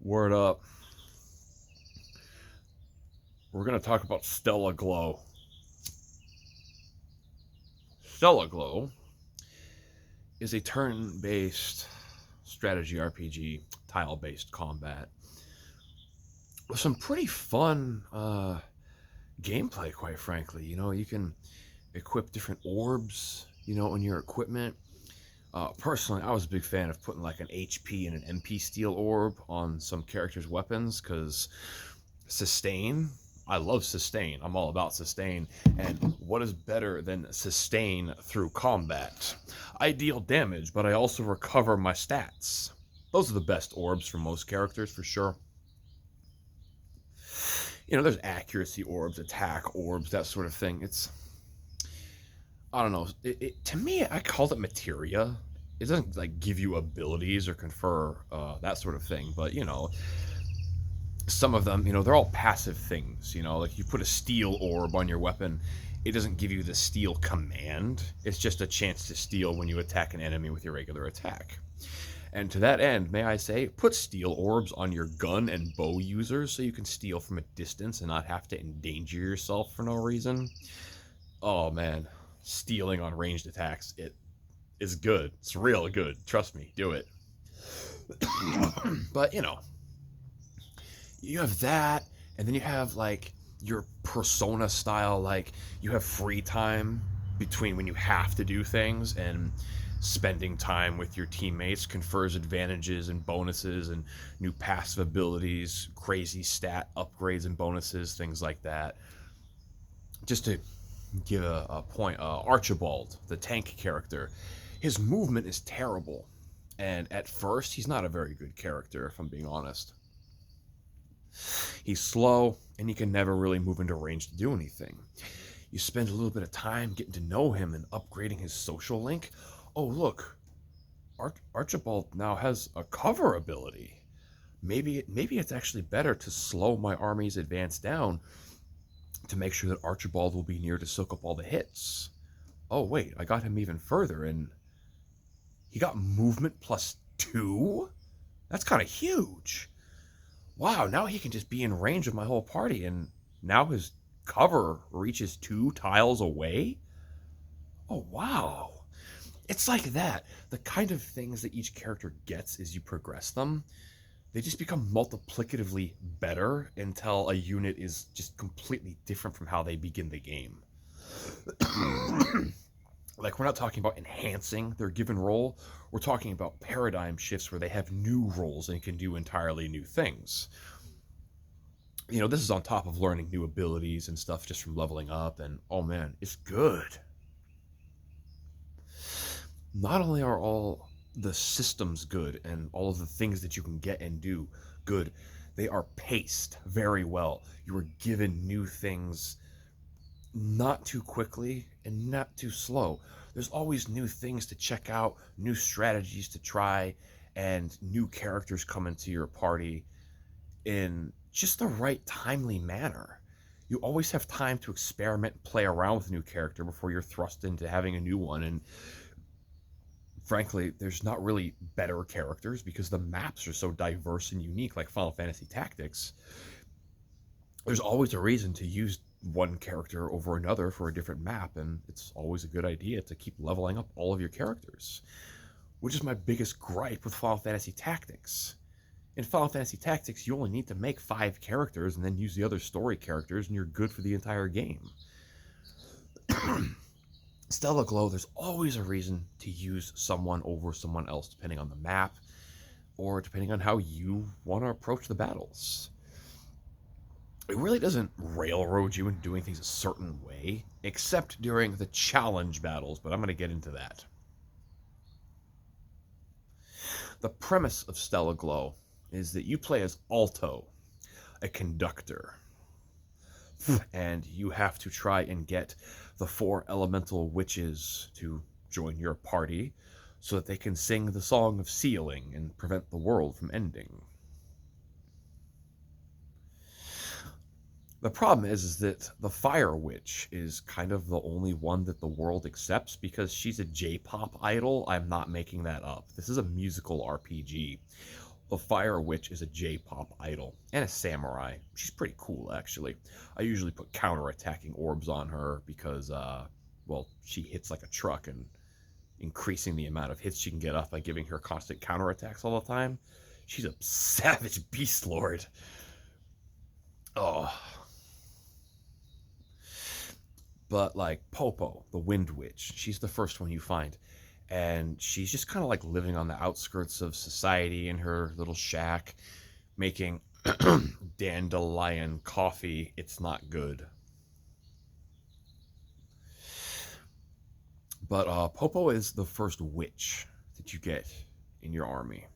Word up. We're going to talk about Stella Glow. Stella Glow is a turn based strategy RPG, tile based combat with some pretty fun gameplay, quite frankly. You can equip different orbs, in your equipment. Personally, I was a big fan of putting like an HP and an MP steel orb on some characters' weapons because sustain. I love sustain. I'm all about sustain. And what is better than sustain through combat? I deal damage, but I also recover my stats. Those are the best orbs for most characters, for sure. There's accuracy orbs, attack orbs, that sort of thing. I don't know. To me, I called it materia. It doesn't like give you abilities or confer that sort of thing, but some of them, they're all passive things. Like you put a steel orb on your weapon, it doesn't give you the steel command. It's just a chance to steal when you attack an enemy with your regular attack. And to that end, may I say, put steel orbs on your gun and bow users so you can steal from a distance and not have to endanger yourself for no reason. Oh man, stealing on ranged attacks, it is good. It's real good. Trust me, do it. But you have that, and then you have like your persona style, like you have free time between when you have to do things, and spending time with your teammates confers advantages and bonuses and new passive abilities, crazy stat upgrades and bonuses, things like that. Just to give a point, Archibald, the tank character, his movement is terrible, and at first he's not a very good character, if I'm being honest. He's slow, and he can never really move into range to do anything. You spend a little bit of time getting to know him and upgrading his social link. Oh, look, Archibald now has a cover ability. Maybe it's actually better to slow my army's advance down to make sure that Archibald will be near to soak up all the hits. Oh, wait, I got him even further, and he got movement +2? That's kind of huge. Wow, now he can just be in range of my whole party, and now his cover reaches 2 tiles away? Oh, wow. It's like that. The kind of things that each character gets as you progress them, they just become multiplicatively better until a unit is just completely different from how they begin the game. Like, we're not talking about enhancing their given role, we're talking about paradigm shifts where they have new roles and can do entirely new things. This is on top of learning new abilities and stuff just from leveling up, and oh man, it's good. Not only are all the systems good and all of the things that you can get and do good, they are paced very well. You are given new things not too quickly and not too slow. There's always new things to check out, new strategies to try, and new characters come into your party in just the right timely manner. You always have time to experiment and play around with a new character before you're thrust into having a new one. And frankly, there's not really better characters because the maps are so diverse and unique, like Final Fantasy Tactics. There's always a reason to use one character over another for a different map, and it's always a good idea to keep leveling up all of your characters, which is my biggest gripe with Final Fantasy Tactics. In Final Fantasy Tactics, you only need to make 5 characters and then use the other story characters, and you're good for the entire game. Stella Glow, there's always a reason to use someone over someone else, depending on the map, or depending on how you want to approach the battles. It really doesn't railroad you into doing things a certain way, except during the challenge battles, but I'm going to get into that. The premise of Stella Glow is that you play as Alto, a conductor, and you have to try and get the 4 elemental witches to join your party so that they can sing the song of sealing and prevent the world from ending. The problem is that the Fire Witch is kind of the only one that the world accepts because she's a J-pop idol. I'm not making that up. This is a musical RPG. A fire witch is a J-pop idol and a samurai. She's pretty cool, actually. I usually put counter-attacking orbs on her because, well, she hits like a truck, and increasing the amount of hits she can get off by giving her constant counterattacks all the time. She's a savage beast lord. Oh. But like Popo, the Wind Witch, she's the first one you find. And she's just kind of like living on the outskirts of society in her little shack, making dandelion coffee. It's not good. But Popo is the first witch that you get in your army.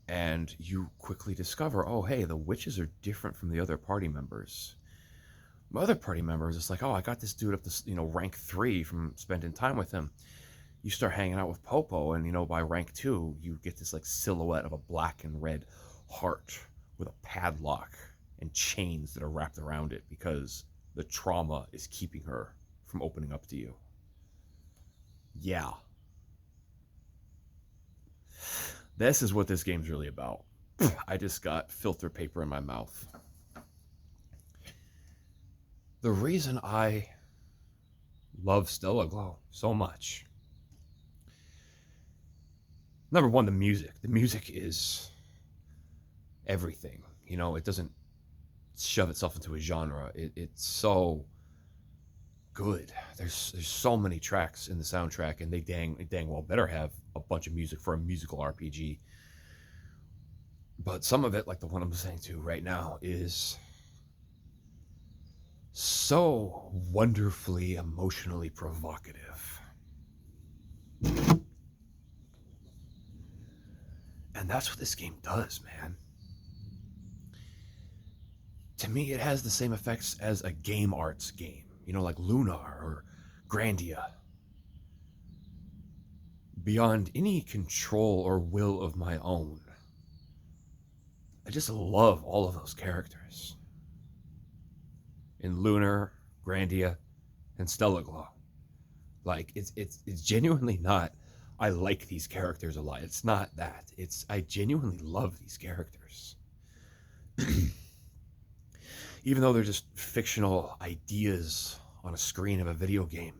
And you quickly discover, oh, hey, the witches are different from the other party members. My other party members, it's like, oh, I got this dude up to, rank 3 from spending time with him. You start hanging out with Popo, and, by rank 2, you get this, like, silhouette of a black and red heart with a padlock and chains that are wrapped around it because the trauma is keeping her from opening up to you. Yeah. This is what this game's really about. I just got filter paper in my mouth. The reason I love Stella Glow so much, number one, the music. The music is everything. It doesn't shove itself into a genre. It's so good. There's so many tracks in the soundtrack, and they dang well better have a bunch of music for a musical RPG. But some of it, like the one I'm listening to right now, is so wonderfully emotionally provocative. And that's what this game does, man. To me, it has the same effects as a Game Arts game, like Lunar or Grandia. Beyond any control or will of my own, I just love all of those characters. In Lunar, Grandia, and Stella Glow. Like, it's genuinely not, I like these characters a lot. It's not that. It's, I genuinely love these characters. Even though they're just fictional ideas on a screen of a video game,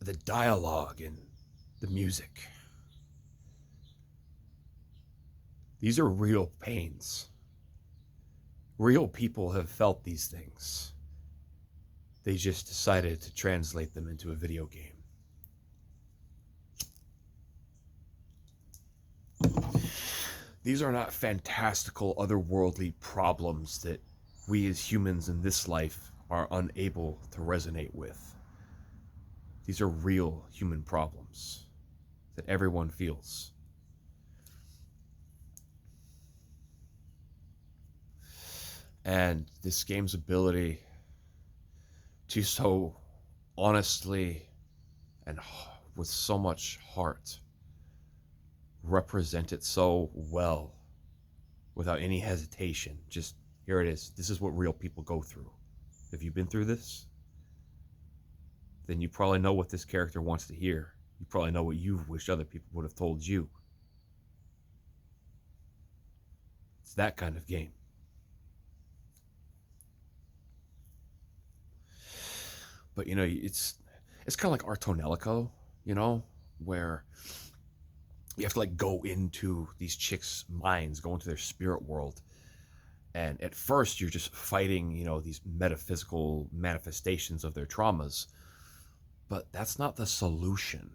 the dialogue and the music, these are real pains. Real people have felt these things. They just decided to translate them into a video game. These are not fantastical, otherworldly problems that we as humans in this life are unable to resonate with. These are real human problems that everyone feels. And this game's ability to so honestly and with so much heart represent it so well without any hesitation. Just, here it is. This is what real people go through. If you've been through this, then you probably know what this character wants to hear. You probably know what you wish other people would have told you. It's that kind of game. But, it's kind of like Artonelico, where you have to, like, go into these chicks' minds, go into their spirit world. And at first, you're just fighting, these metaphysical manifestations of their traumas. But that's not the solution.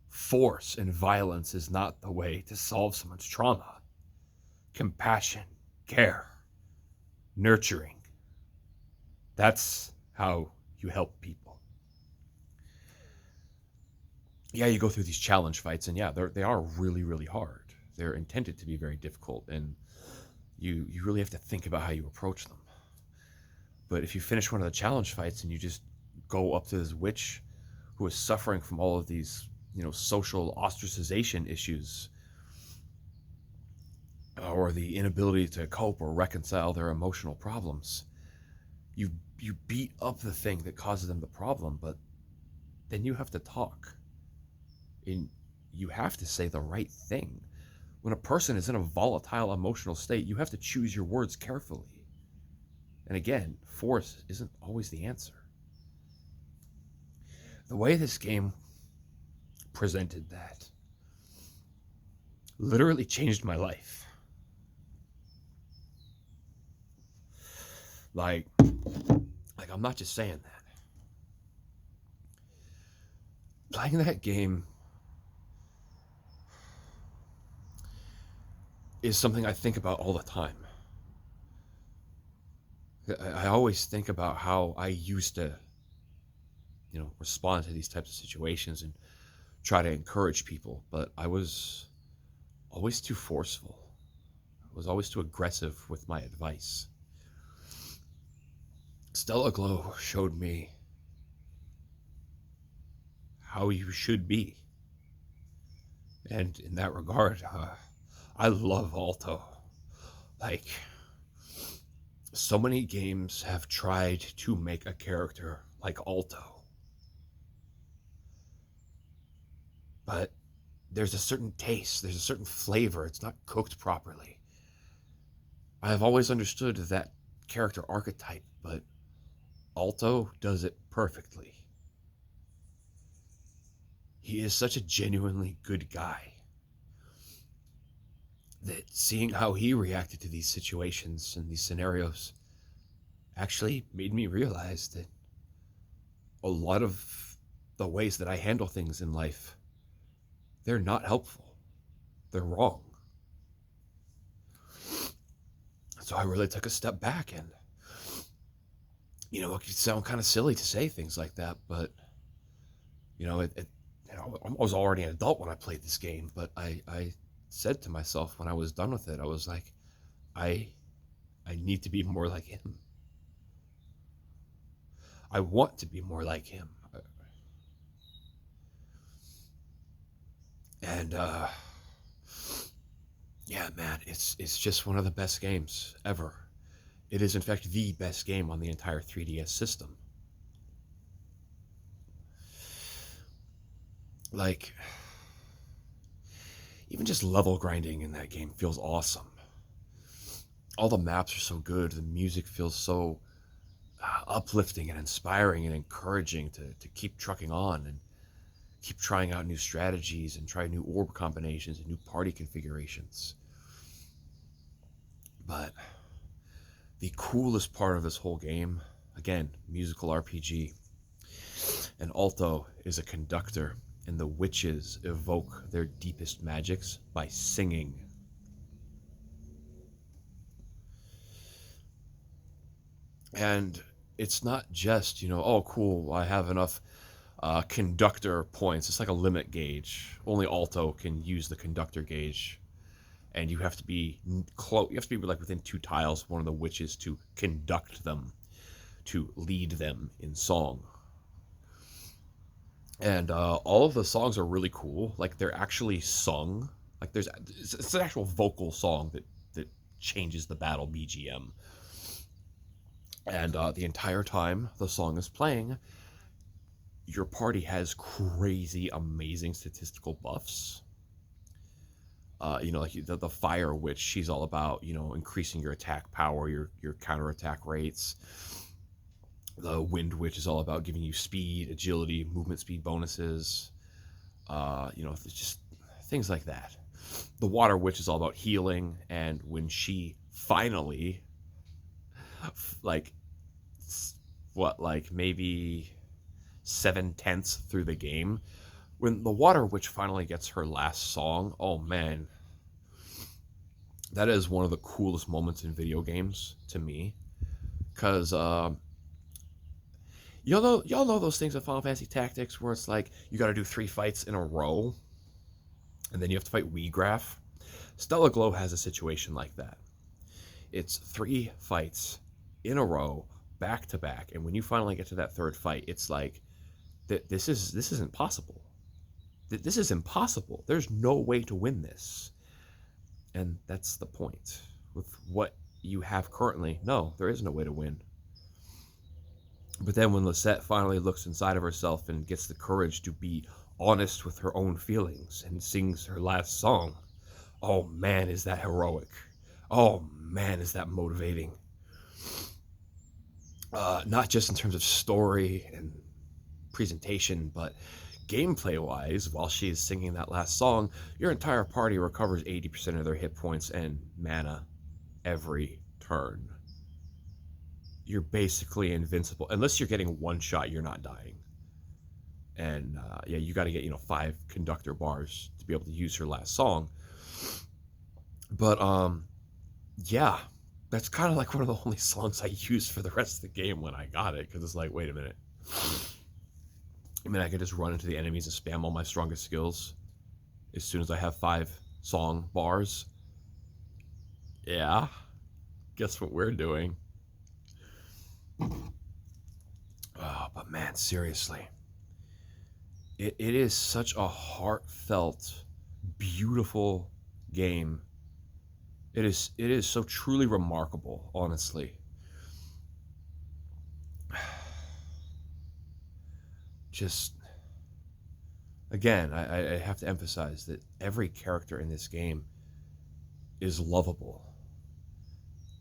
Force and violence is not the way to solve someone's trauma. Compassion, care, nurturing. That's how you help people. Yeah, you go through these challenge fights, and yeah, they are really, really hard. They're intended to be very difficult, and you really have to think about how you approach them. But if you finish one of the challenge fights and you just go up to this witch who is suffering from all of these, social ostracization issues, or the inability to cope or reconcile their emotional problems, you beat up the thing that causes them the problem, but then you have to talk. And you have to say the right thing. When a person is in a volatile emotional state, you have to choose your words carefully. And again, force isn't always the answer. The way this game presented that literally changed my life. Like, like I'm not just saying that. Playing that game is something I think about all the time. I always think about how I used to, respond to these types of situations and try to encourage people, but I was always too forceful. I was always too aggressive with my advice. Stella Glow showed me how you should be. And in that regard, I love Alto. Like, so many games have tried to make a character like Alto, but there's a certain taste, there's a certain flavor. It's not cooked properly. I have always understood that character archetype, but Alto does it perfectly. He is such a genuinely good guy that seeing how he reacted to these situations and these scenarios actually made me realize that a lot of the ways that I handle things in life, they're not helpful. They're wrong. So I really took a step back and, it could sound kind of silly to say things like that, but, I was already an adult when I played this game, but I said to myself when I was done with it, I was like, I, I need to be more like him. I want to be more like him. And, yeah, man, it's just one of the best games ever. It is, in fact, the best game on the entire 3DS system. Like, even just level grinding in that game feels awesome. All the maps are so good. The music feels so uplifting and inspiring and encouraging to keep trucking on and keep trying out new strategies and try new orb combinations and new party configurations. But the coolest part of this whole game, again, musical RPG, and Alto is a conductor, and the witches evoke their deepest magics by singing. And it's not just, oh, cool, I have enough conductor points. It's like a limit gauge. Only Alto can use the conductor gauge. And you have to be close. You have to be like within 2 tiles of one of the witches to conduct them, to lead them in song. And all of the songs are really cool. Like they're actually sung. Like it's an actual vocal song that changes the battle BGM. And the entire time the song is playing, your party has crazy, amazing statistical buffs. Like the fire witch, she's all about increasing your attack power, your counter attack rates. The wind witch is all about giving you speed, agility, movement speed bonuses. It's just things like that. The water witch is all about healing, and when she finally, like, maybe 7/10 through the game, when the water witch finally gets her last song, oh man, that is one of the coolest moments in video games to me, because y'all know those things in Final Fantasy Tactics where it's like you got to do 3 fights in a row, and then you have to fight Weegraph. Stella Glow has a situation like that. It's 3 fights in a row, back to back, and when you finally get to that 3rd fight, it's like this isn't possible. This is impossible. There's no way to win this. And that's the point. With what you have currently, no, there is no way to win. But then when Lisette finally looks inside of herself and gets the courage to be honest with her own feelings and sings her last song, Oh man, is that heroic. Oh man, is that motivating. Not just in terms of story and presentation, but gameplay wise, while she's singing that last song, your entire party recovers 80% of their hit points and mana every turn. You're basically invincible. Unless you're getting one shot, you're not dying. And yeah, you got to get 5 conductor bars to be able to use her last song. But yeah, that's kind of like one of the only songs I used for the rest of the game when I got it, because it's like, wait a minute. I mean, I could just run into the enemies and spam all my strongest skills as soon as I have 5 song bars. Yeah, guess what we're doing? Oh, but man, seriously. It is such a heartfelt, beautiful game. It is so truly remarkable, honestly. Just again, I have to emphasize that every character in this game is lovable.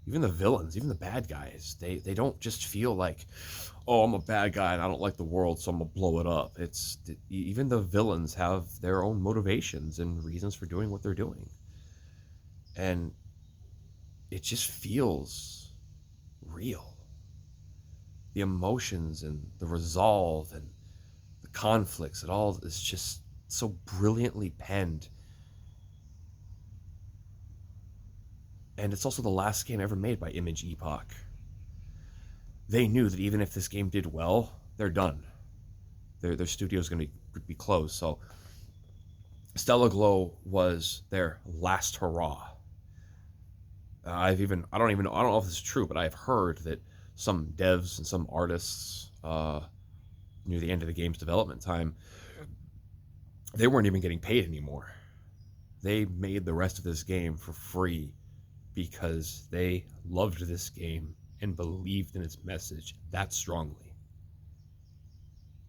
Even the villains, even the bad guys, they don't just feel like, oh, I'm a bad guy and I don't like the world, so I'm gonna blow it up. It's even the villains have their own motivations and reasons for doing what they're doing, and it just feels real. The emotions and the resolve and the conflicts, it all is just so brilliantly penned. And it's also the last game ever made by Image Epoch. They knew that even if this game did well, they're done. Their studio's going to be closed. So Stella Glow was their last hurrah. I don't know if this is true, but I've heard that some devs and some artists near the end of the game's development time, they weren't even getting paid anymore. They made the rest of this game for free because they loved this game and believed in its message that strongly.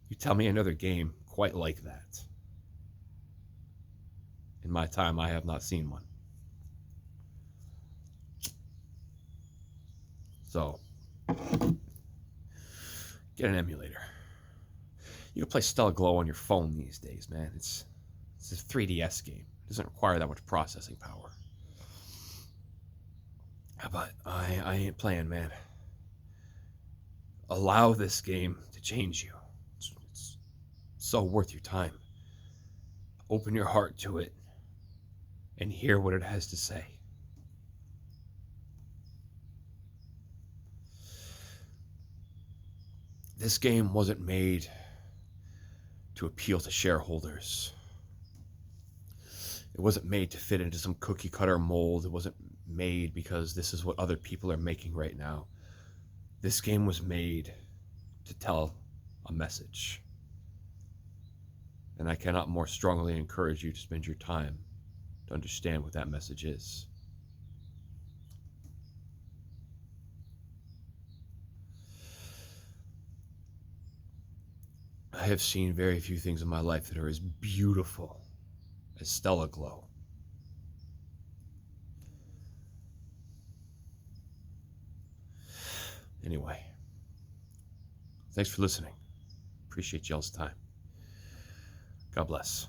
You tell me another game quite like that. In my time, I have not seen one. So, get an emulator. You can play Stella Glow on your phone these days, man. It's a 3DS game. It doesn't require that much processing power. But I ain't playing, man. Allow this game to change you. It's so worth your time. Open your heart to it and hear what it has to say. This game wasn't made to appeal to shareholders. It wasn't made to fit into some cookie cutter mold. It wasn't made because this is what other people are making right now. This game was made to tell a message. And I cannot more strongly encourage you to spend your time to understand what that message is. I have seen very few things in my life that are as beautiful as Stella Glow. Anyway, thanks for listening. Appreciate y'all's time. God bless.